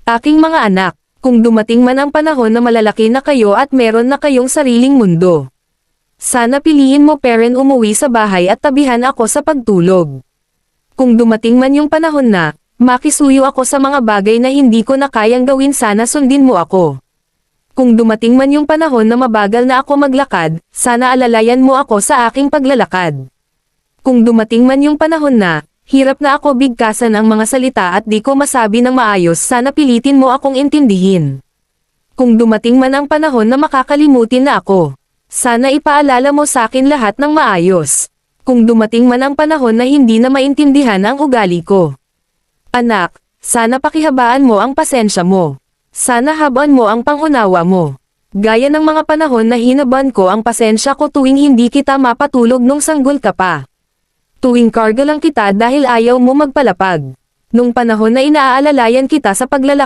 Aking mga anak, kung dumating man ang panahon na malalaki na kayo at meron na kayong sariling mundo, sana piliin mo pa rin umuwi sa bahay at tabihan ako sa pagtulog. Kung dumating man yung panahon na, makisuyo ako sa mga bagay na hindi ko na kayang gawin, sana sundin mo ako. Kung dumating man yung panahon na mabagal na ako maglakad, sana alalayan mo ako sa aking paglalakad. Kung dumating man yung panahon na, hirap na ako bigkasan ang mga salita at di ko masabi ng maayos, sana pilitin mo akong intindihin. Kung dumating man ang panahon na makakalimutin na ako, sana ipaalala mo sa akin lahat ng maayos. Kung dumating man ang panahon na hindi na maintindihan ang ugali ko, anak, sana pakihabaan mo ang pasensya mo. Sana habaan mo ang pangunawa mo. Gaya ng mga panahon na hinaban ko ang pasensya ko tuwing hindi kita mapatulog nung sanggol ka pa. Tuwing karga lang kita dahil ayaw mo magpalapag. Nung panahon na inaaalalayan kita sa paglalakad